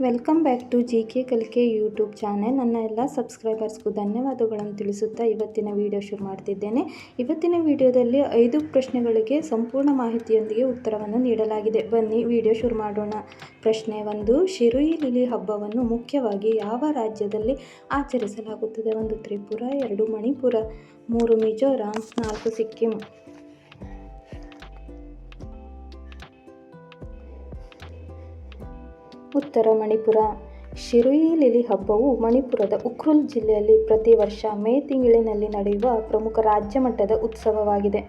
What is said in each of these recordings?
Welcome back to K ಕಲಿಕೆ YouTube channel. ನನ್ನ ಎಲ್ಲ ಸಬ್ಸ್ಕ್ರೈಬರ್ಸ್ಗೂ ಧನ್ಯವಾದಗಳನ್ನು ತಿಳಿಸುತ್ತಾ ಇವತ್ತಿನ ವಿಡಿಯೋ ಶುರು ಮಾಡ್ತಿದ್ದೇನೆ. ಇವತ್ತಿನ ವಿಡಿಯೋದಲ್ಲಿ 5 ಪ್ರಶ್ನೆಗಳಿಗೆ ಸಂಪೂರ್ಣ ಮಾಹಿತಿಯೊಂದಿಗೆ ಉತ್ತರವನ್ನು ನೀಡಲಾಗಿದೆ. ಬನ್ನಿ ವಿಡಿಯೋ ಶುರು ಮಾಡೋಣ. ಪ್ರಶ್ನೆ 1. ಶಿರುಯಿ ಲಿಲಿ ಹಬ್ಬವನ್ನು ಮುಖ್ಯವಾಗಿ ಯಾವ ರಾಜ್ಯದಲ್ಲಿ ಆಚರಿಸಲಾಗುತ್ತದೆ? 1 ತ್ರಿಪುರ, 2 ಮಣಿಪುರ, 3 ಮಿಜೋರಾಂ, 4 ಸಿಕ್ಕಿಂ. ಉತ್ತರ ಮಣಿಪುರ. ಶಿರುಯಿ ಲಿಲಿ ಹಬ್ಬವು ಮಣಿಪುರದ ಉಖ್ರುಲ್ ಜಿಲ್ಲೆಯಲ್ಲಿ ಪ್ರತಿ ವರ್ಷ ಮೇ ತಿಂಗಳಿನಲ್ಲಿ ನಡೆಯುವ ಪ್ರಮುಖ ರಾಜ್ಯ ಮಟ್ಟದ ಉತ್ಸವವಾಗಿದೆ.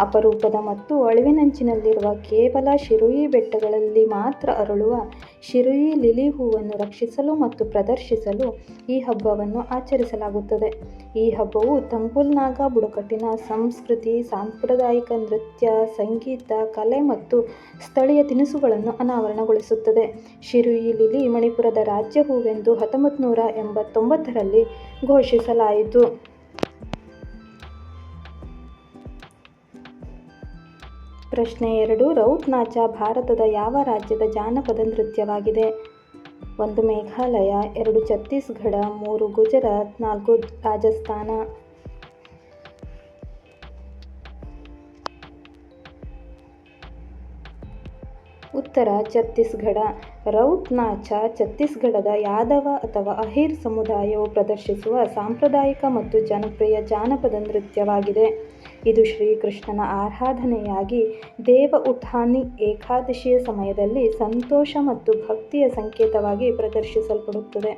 ಅಪರೂಪದ ಮತ್ತು ಅಳಿವಿನಂಚಿನಲ್ಲಿರುವ ಕೇವಲ ಶಿರುಯಿ ಬೆಟ್ಟಗಳಲ್ಲಿ ಮಾತ್ರ ಅರಳುವ ಶಿರುಯಿ ಲಿಲಿ ಹೂವನ್ನು ರಕ್ಷಿಸಲು ಮತ್ತು ಪ್ರದರ್ಶಿಸಲು ಈ ಹಬ್ಬವನ್ನು ಆಚರಿಸಲಾಗುತ್ತದೆ. ಈ ಹಬ್ಬವು ತಂಗುಲ್ ನಾಗಾ ಬುಡಕಟ್ಟಿನ ಸಂಸ್ಕೃತಿ, ಸಾಂಪ್ರದಾಯಿಕ ನೃತ್ಯ, ಸಂಗೀತ, ಕಲೆ ಮತ್ತು ಸ್ಥಳೀಯ ತಿನಿಸುಗಳನ್ನು ಅನಾವರಣಗೊಳಿಸುತ್ತದೆ. ಶಿರುಯಿ ಲಿಲಿ ಮಣಿಪುರದ ರಾಜ್ಯ ಹೂವೆಂದು 1989ರಲ್ಲಿ ಘೋಷಿಸಲಾಯಿತು. ಪ್ರಶ್ನೆ 2. ರೌತ್ ನಾಚ ಭಾರತದ ಯಾವ ರಾಜ್ಯದ ಜಾನಪದ ನೃತ್ಯವಾಗಿದೆ? 1 ಮೇಘಾಲಯ, 2 ಛತ್ತೀಸ್ಗಢ, 3 ಗುಜರಾತ್, 4 ರಾಜಸ್ಥಾನ. ಉತ್ತರ ಛತ್ತೀಸ್ಗಢ. ರೌತ್ ನಾಚ ಛತ್ತೀಸ್ಗಢದ ಯಾದವ ಅಥವಾ ಅಹಿರ್ ಸಮುದಾಯವು ಪ್ರದರ್ಶಿಸುವ ಸಾಂಪ್ರದಾಯಿಕ ಮತ್ತು ಜನಪ್ರಿಯ ಜಾನಪದ ನೃತ್ಯವಾಗಿದೆ. ಇದು ಶ್ರೀಕೃಷ್ಣನ ಆರಾಧನೆಯಾಗಿ ದೇವ ಉಠಾನಿ ಏಕಾದಶಿಯ ಸಮಯದಲ್ಲಿ ಸಂತೋಷ ಮತ್ತು ಭಕ್ತಿಯ ಸಂಕೇತವಾಗಿ ಪ್ರದರ್ಶಿಸಲ್ಪಡುತ್ತದೆ.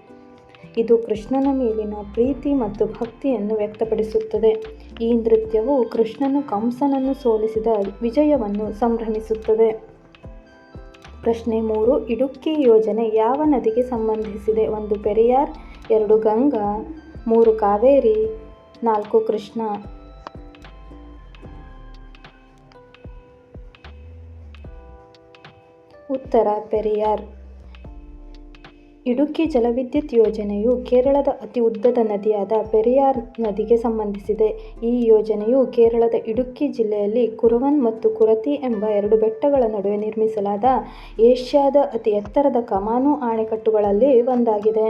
ಇದು ಕೃಷ್ಣನ ಮೇಲಿನ ಪ್ರೀತಿ ಮತ್ತು ಭಕ್ತಿಯನ್ನು ವ್ಯಕ್ತಪಡಿಸುತ್ತದೆ. ಈ ನೃತ್ಯವು ಕೃಷ್ಣನು ಕಂಸನನ್ನು ಸೋಲಿಸಿದ ವಿಜಯವನ್ನು ಸಂಭ್ರಮಿಸುತ್ತದೆ. ಪ್ರಶ್ನೆ 3. ಇಡುಕ್ಕಿ ಯೋಜನೆ ಯಾವ ನದಿಗೆ ಸಂಬಂಧಿಸಿದೆ? 1 ಪೆರಿಯಾರ್, 2 ಗಂಗಾ, 3 ಕಾವೇರಿ, 4 ಕೃಷ್ಣ. ಉತ್ತರ ಪೆರಿಯಾರ್. ಇಡುಕ್ಕಿ ಜಲವಿದ್ಯುತ್ ಯೋಜನೆಯು ಕೇರಳದ ಅತಿ ಉದ್ದದ ನದಿಯಾದ ಪೆರಿಯಾರ್ ನದಿಗೆ ಸಂಬಂಧಿಸಿದೆ. ಈ ಯೋಜನೆಯು ಕೇರಳದ ಇಡುಕ್ಕಿ ಜಿಲ್ಲೆಯಲ್ಲಿ ಕುರವನ್ ಮತ್ತು ಕುರತಿ ಎಂಬ 2 ಬೆಟ್ಟಗಳ ನಡುವೆ ನಿರ್ಮಿಸಲಾದ ಏಷ್ಯಾದ ಅತಿ ಎತ್ತರದ ಕಮಾನು ಅಣೆಕಟ್ಟುಗಳಲ್ಲಿ ಒಂದಾಗಿದೆ.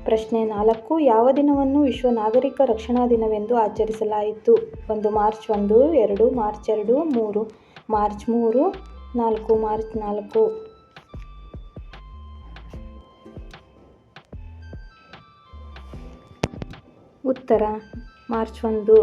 ಪ್ರಶ್ನೆ 4. ಯಾವ ದಿನವನ್ನು ವಿಶ್ವ ನಾಗರಿಕ ರಕ್ಷಣಾ ದಿನವೆಂದು ಆಚರಿಸಲಾಯಿತು? 1 ಮಾರ್ಚ್ 1, 2 ಮಾರ್ಚ್ 2, 3 ಮಾರ್ಚ್ 3, 4 ಮಾರ್ಚ್ 4. ಉತ್ತರ ಮಾರ್ಚ್ 1.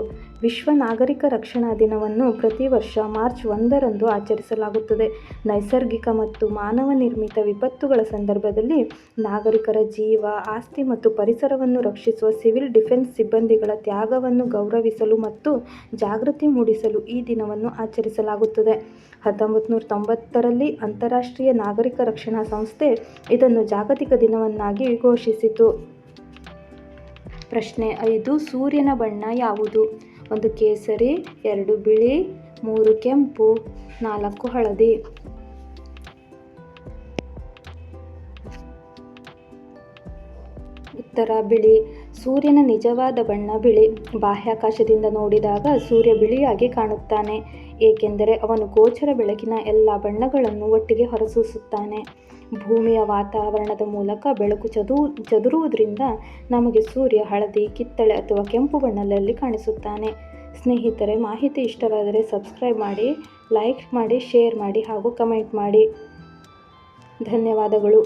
ವಿಶ್ವ ನಾಗರಿಕ ರಕ್ಷಣಾ ದಿನವನ್ನು ಪ್ರತಿ ವರ್ಷ ಮಾರ್ಚ್ 1ರಂದು ಆಚರಿಸಲಾಗುತ್ತದೆ. ನೈಸರ್ಗಿಕ ಮತ್ತು ಮಾನವ ನಿರ್ಮಿತ ವಿಪತ್ತುಗಳ ಸಂದರ್ಭದಲ್ಲಿ ನಾಗರಿಕರ ಜೀವ, ಆಸ್ತಿ ಮತ್ತು ಪರಿಸರವನ್ನು ರಕ್ಷಿಸುವ ಸಿವಿಲ್ ಡಿಫೆನ್ಸ್ ಸಿಬ್ಬಂದಿಗಳ ತ್ಯಾಗವನ್ನು ಗೌರವಿಸಲು ಮತ್ತು ಜಾಗೃತಿ ಮೂಡಿಸಲು ಈ ದಿನವನ್ನು ಆಚರಿಸಲಾಗುತ್ತದೆ. 1990ರಲ್ಲಿ ಅಂತಾರಾಷ್ಟ್ರೀಯ ನಾಗರಿಕ ರಕ್ಷಣಾ ಸಂಸ್ಥೆ ಇದನ್ನು ಜಾಗತಿಕ ದಿನವನ್ನಾಗಿ ಘೋಷಿಸಿತು. ಪ್ರಶ್ನೆ 5. ಸೂರ್ಯನ ಬಣ್ಣ ಯಾವುದು? 1 ಕೇಸರಿ, 2 ಬಿಳಿ, 3 ಕೆಂಪು, 4 ಹಳದಿ. ಉತ್ತರ ಬಿಳಿ. ಸೂರ್ಯನ ನಿಜವಾದ ಬಣ್ಣ ಬಿಳಿ. ಬಾಹ್ಯಾಕಾಶದಿಂದ ನೋಡಿದಾಗ ಸೂರ್ಯ ಬಿಳಿಯಾಗಿ ಕಾಣುತ್ತಾನೆ, ಏಕೆಂದರೆ ಅವನು ಗೋಚರ ಬೆಳಕಿನ ಎಲ್ಲ ಬಣ್ಣಗಳನ್ನು ಒಟ್ಟಿಗೆ ಹೊರಸೂಸುತ್ತಾನೆ. ಭೂಮಿಯ ವಾತಾವರಣದ ಮೂಲಕ ಬೆಳಕು ಚದುರುವುದರಿಂದ ನಮಗೆ ಸೂರ್ಯ ಹಳದಿ, ಕಿತ್ತಳೆ ಅಥವಾ ಕೆಂಪು ಬಣ್ಣದಲ್ಲಿ ಕಾಣಿಸುತ್ತಾನೆ. ಸ್ನೇಹಿತರೆ, ಮಾಹಿತಿ ಇಷ್ಟವಾದರೆ ಸಬ್ಸ್ಕ್ರೈಬ್ ಮಾಡಿ, ಲೈಕ್ ಮಾಡಿ, ಶೇರ್ ಮಾಡಿ ಹಾಗೂ ಕಮೆಂಟ್ ಮಾಡಿ. ಧನ್ಯವಾದಗಳು.